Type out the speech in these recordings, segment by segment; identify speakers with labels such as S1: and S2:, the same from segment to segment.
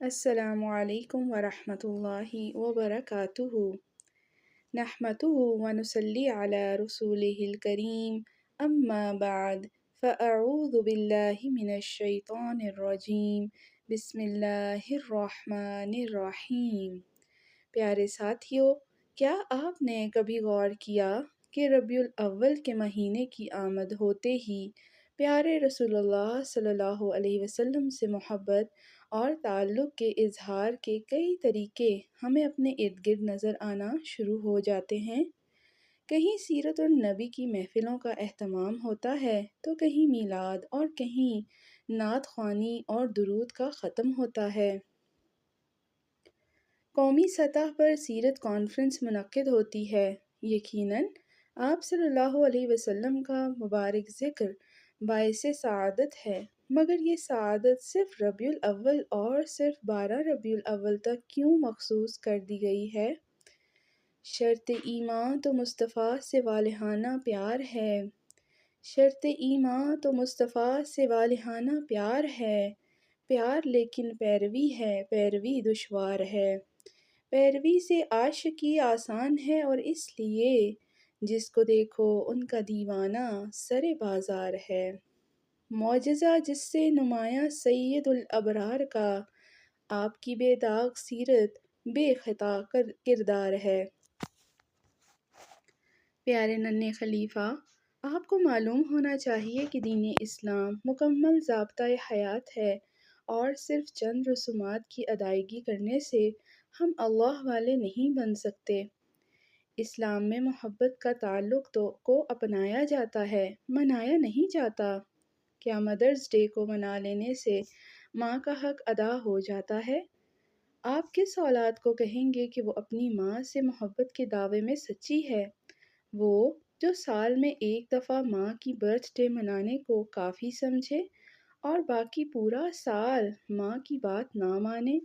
S1: السلام علیکم ورحمۃ اللہ وبرکاتہ نحمده ونصلي على رسوله الكريم اما بعد فاعوذ باللہ من الشیطان الرجیم بسم اللہ الرحمن الرحیم۔ پیارے ساتھیو، کیا آپ نے کبھی غور کیا کہ ربیع الاول کے مہینے کی آمد ہوتے ہی پیارے رسول اللہ صلی اللہ علیہ وسلم سے محبت اور تعلق کے اظہار کے کئی طریقے ہمیں اپنے ارد گرد نظر آنا شروع ہو جاتے ہیں؟ کہیں سیرت النبی کی محفلوں کا اہتمام ہوتا ہے تو کہیں میلاد اور کہیں نعت خوانی اور درود کا ختم ہوتا ہے۔ قومی سطح پر سیرت کانفرنس منعقد ہوتی ہے۔ یقیناً آپ صلی اللہ علیہ وسلم کا مبارک ذکر باعث سعادت ہے، مگر یہ سعادت صرف ربیع الاول اور صرف 12 ربیع الاول تک کیوں مخصوص کر دی گئی ہے؟ شرط ایمان تو مصطفیٰ سے والہانہ پیار ہے، شرط ایمان تو مصطفیٰ سے والہانہ پیار ہے، پیار لیکن پیروی ہے، پیروی دشوار ہے، پیروی سے عاشقی آسان ہے، اور اس لیے جس کو دیکھو ان کا دیوانہ سرے بازار ہے۔ معجزہ جس سے نمایاں سید الابرار کا آپ کی بے داغ سیرت بے خطا کردار ہے۔ پیارے ننھے خلیفہ، آپ کو معلوم ہونا چاہیے کہ دین اسلام مکمل ضابطۂ حیات ہے، اور صرف چند رسومات کی ادائیگی کرنے سے ہم اللہ والے نہیں بن سکتے۔ اسلام میں محبت کا تعلق کو اپنایا جاتا ہے، منایا نہیں جاتا۔ کیا مدرز ڈے کو منا لینے سے ماں کا حق ادا ہو جاتا ہے؟ آپ کس اولاد کو کہیں گے کہ وہ اپنی ماں سے محبت کے دعوے میں سچی ہے؟ وہ جو سال میں ایک دفعہ ماں کی برتھ ڈے منانے کو کافی سمجھے اور باقی پورا سال ماں کی بات نہ مانے؟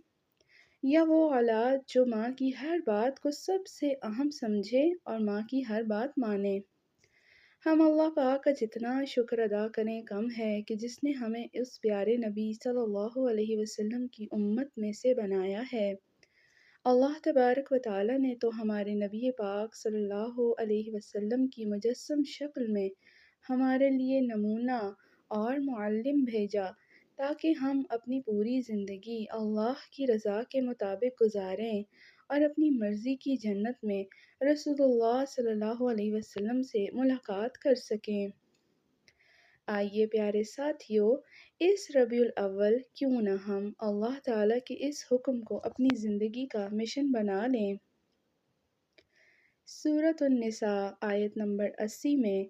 S1: یا وہ اولاد جو ماں کی ہر بات کو سب سے اہم سمجھے اور ماں کی ہر بات مانے؟ ہم اللہ پاک کا جتنا شکر ادا کریں کم ہے کہ جس نے ہمیں اس پیارے نبی صلی اللہ علیہ وسلم کی امت میں سے بنایا ہے۔ اللہ تبارک و تعالیٰ نے تو ہمارے نبی پاک صلی اللہ علیہ وسلم کی مجسم شکل میں ہمارے لیے نمونہ اور معلم بھیجا تاکہ ہم اپنی پوری زندگی اللہ کی رضا کے مطابق گزاریں اور اپنی مرضی کی جنت میں رسول اللہ صلی اللہ علیہ وسلم سے ملاقات کر سکیں۔ آئیے پیارے ساتھیو، اس ربیع الاول کیوں نہ ہم اللہ تعالیٰ کے اس حکم کو اپنی زندگی کا مشن بنا لیں۔ سورۃ النساء آیت نمبر 80 میں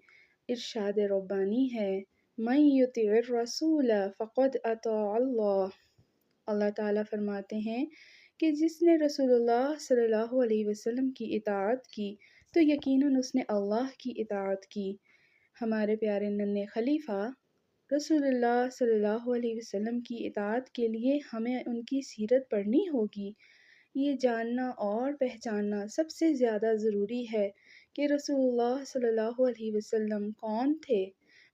S1: ارشاد ربانی ہے، مَن یُطِعِ الرَّسُولَ فَقَدْ أَطَاعَ اللَّهَ۔ اللہ تعالیٰ فرماتے ہیں کہ جس نے رسول اللہ صلی اللہ علیہ وسلم کی اطاعت کی تو یقیناً اس نے اللہ کی اطاعت کی۔ ہمارے پیارے ننھے خلیفہ، رسول اللہ صلی اللہ علیہ وسلم کی اطاعت کے لیے ہمیں ان کی سیرت پڑھنی ہوگی۔ یہ جاننا اور پہچاننا سب سے زیادہ ضروری ہے کہ رسول اللہ صلی اللہ علیہ وسلم کون تھے،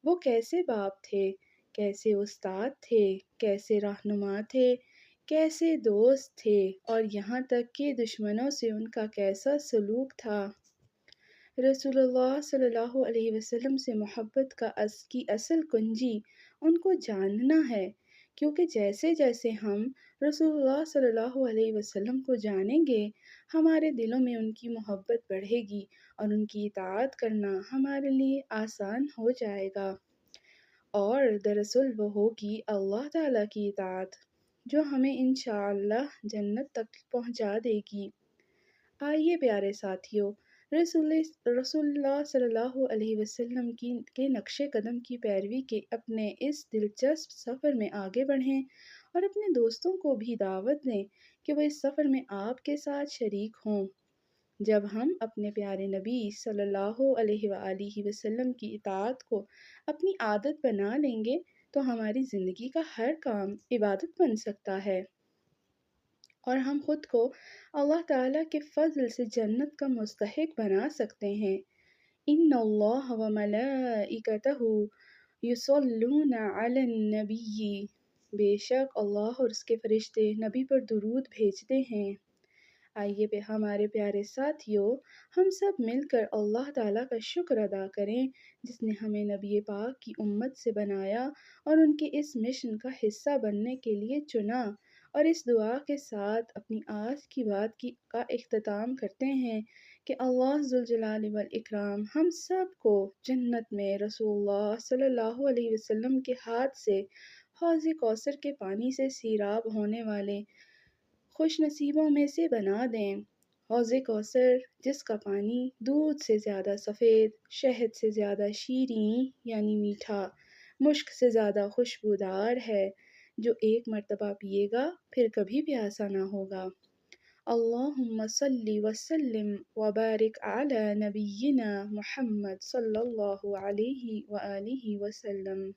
S1: وہ کیسے باپ تھے، کیسے استاد تھے، کیسے رہنما تھے، کیسے دوست تھے، اور یہاں تک کہ دشمنوں سے ان کا کیسا سلوک تھا۔ رسول اللہ صلی اللہ علیہ وسلم سے محبت کی اصل کنجی ان کو جاننا ہے، کیونکہ جیسے جیسے ہم رسول اللہ صلی اللہ علیہ وسلم کو جانیں گے، ہمارے دلوں میں ان کی محبت بڑھے گی اور ان کی اطاعت کرنا ہمارے لیے آسان ہو جائے گا، اور دراصل وہ ہوگی اللہ تعالیٰ کی اطاعت جو ہمیں انشاءاللہ جنت تک پہنچا دے گی۔ آئیے پیارے ساتھیو، رسول اللہ صلی اللہ علیہ وسلم کے نقش قدم کی پیروی کے اپنے اس دلچسپ سفر میں آگے بڑھیں اور اپنے دوستوں کو بھی دعوت دیں کہ وہ اس سفر میں آپ کے ساتھ شریک ہوں۔ جب ہم اپنے پیارے نبی صلی اللہ علیہ وآلہ وسلم کی اطاعت کو اپنی عادت بنا لیں گے تو ہماری زندگی کا ہر کام عبادت بن سکتا ہے، اور ہم خود کو اللہ تعالیٰ کے فضل سے جنت کا مستحق بنا سکتے ہیں۔ ان اللہ و ملائکتہ یصلون علی النبی، بے شک اللہ اور اس کے فرشتے نبی پر درود بھیجتے ہیں۔ آئیے پہ ہمارے پیارے ساتھیوں، ہم سب مل کر اللہ تعالیٰ کا شکر ادا کریں جس نے ہمیں نبی پاک کی امت سے بنایا اور ان کے اس مشن کا حصہ بننے کے لیے چنا، اور اس دعا کے ساتھ اپنی آج کی بات کا اختتام کرتے ہیں کہ اللہ ذوالجلال والاکرام ہم سب کو جنت میں رسول اللہ صلی اللہ علیہ وسلم کے ہاتھ سے حوض کوثر کے پانی سے سیراب ہونے والے خوش نصیبوں میں سے بنا دیں۔ حوض کوثر جس کا پانی دودھ سے زیادہ سفید، شہد سے زیادہ شیریں یعنی میٹھا، مشک سے زیادہ خوشبودار ہے، جو ایک مرتبہ پیے گا پھر کبھی پیاسا نہ ہوگا۔ اللہم صلی وسلم وبارک علی نبینا محمد صلی اللہ علیہ وآلہ وسلم۔